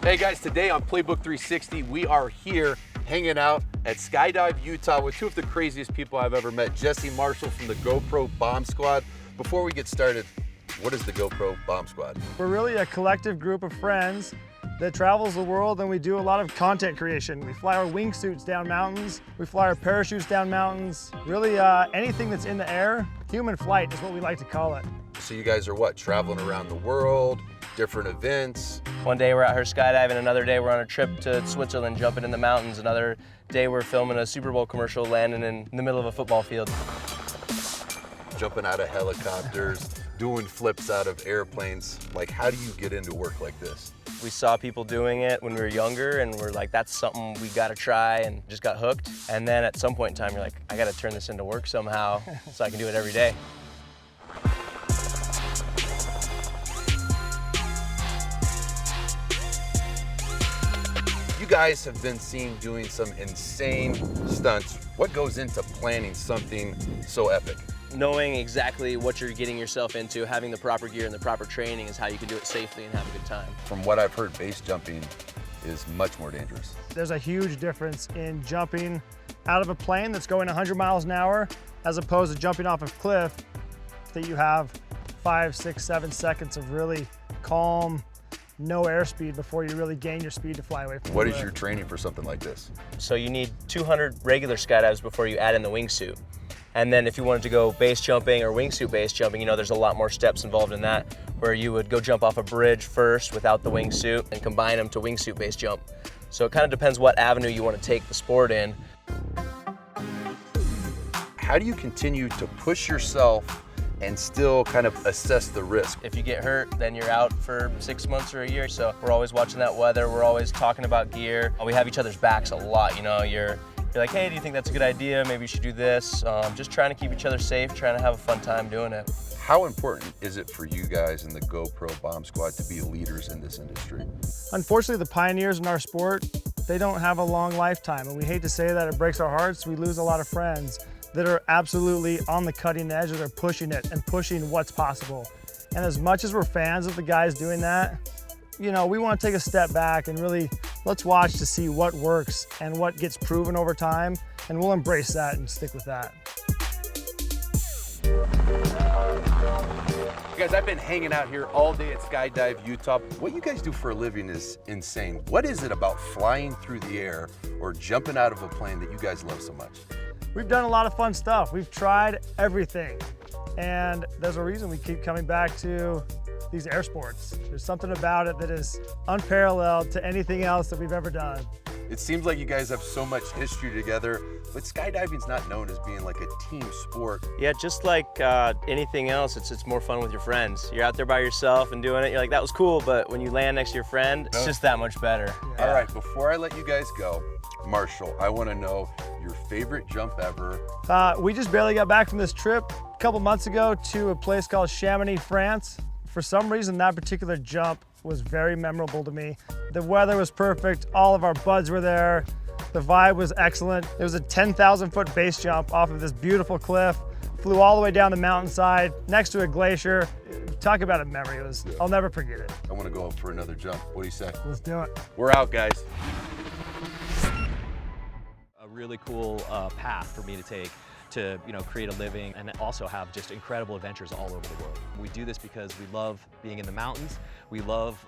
Hey guys, today on Playbook 360, we are here hanging out at Skydive, Utah with two of the craziest people I've ever met, Jesse Marshall from the GoPro Bomb Squad. Before we get started, what is the GoPro Bomb Squad? We're really a collective group of friends that travels the world, and we do a lot of content creation. We fly our wingsuits down mountains, we fly our parachutes down mountains. Really anything that's in the air, human flight is what we like to call it. So you guys are what, traveling around the world, different events? One day we're out here skydiving, another day we're on a trip to Switzerland, jumping in the mountains, another day we're filming a Super Bowl commercial landing in the middle of a football field. Jumping out of helicopters, doing flips out of airplanes. Like, how do you get into work like this? We saw people doing it when we were younger and we're like, that's something we gotta try, and just got hooked. And then at some point in time, you're like, I gotta turn this into work somehow so I can do it every day. You guys have been seen doing some insane stunts. What goes into planning something so epic? Knowing exactly what you're getting yourself into, having the proper gear and the proper training is how you can do it safely and have a good time. From what I've heard, base jumping is much more dangerous. There's a huge difference in jumping out of a plane that's going 100 miles an hour as opposed to jumping off a cliff that you have 5, 6, 7 seconds of really calm, no airspeed before you really gain your speed to fly away from What the is cliff. your training for something like this? So you need 200 regular skydives before you add in the wingsuit. And then if you wanted to go base jumping or wingsuit base jumping, you know, there's a lot more steps involved in that, where you would go jump off a bridge first without the wingsuit and combine them to wingsuit base jump. So it kind of depends what avenue you want to take the sport in. How do you continue to push yourself and still kind of assess the risk? If you get hurt, then you're out for 6 months or a year. So we're always watching that weather. We're always talking about gear. We have each other's backs a lot. You know, you're like, hey, do you think that's a good idea? Maybe you should do this. Just trying to keep each other safe, trying to have a fun time doing it. How important is it for you guys in the GoPro Bomb Squad to be leaders in this industry? Unfortunately, the pioneers in our sport, they don't have a long lifetime, and we hate to say that. It breaks our hearts. We lose a lot of friends that are absolutely on the cutting edge, that are pushing it and pushing what's possible. And as much as we're fans of the guys doing that, you know, we want to take a step back and really let's watch to see what works and what gets proven over time, and we'll embrace that and stick with that. Guys, I've been hanging out here all day at Skydive, Utah. What you guys do for a living is insane. What is it about flying through the air or jumping out of a plane that you guys love so much? We've done a lot of fun stuff. We've tried everything, and there's a reason we keep coming back to these air sports. There's something about it that is unparalleled to anything else that we've ever done. It seems like you guys have so much history together, but skydiving's not known as being like a team sport. Yeah, just like anything else, it's more fun with your friends. You're out there by yourself and doing it, you're like, that was cool, but when you land next to your friend, it's just that much better. Yeah. All right, before I let you guys go, Marshall, I want to know your favorite jump ever. We just barely got back from this trip a couple months ago to a place called Chamonix, France. For some reason, that particular jump was very memorable to me. The weather was perfect, all of our buds were there, the vibe was excellent. It was a 10,000-foot base jump off of this beautiful cliff, flew all the way down the mountainside next to a glacier. Talk about a memory. I'll never forget it. I want to go up for another jump. What do you say? Let's do it. We're out, guys. A really cool path for me to take to, you know, create a living and also have just incredible adventures all over the world. We do this because we love being in the mountains. We love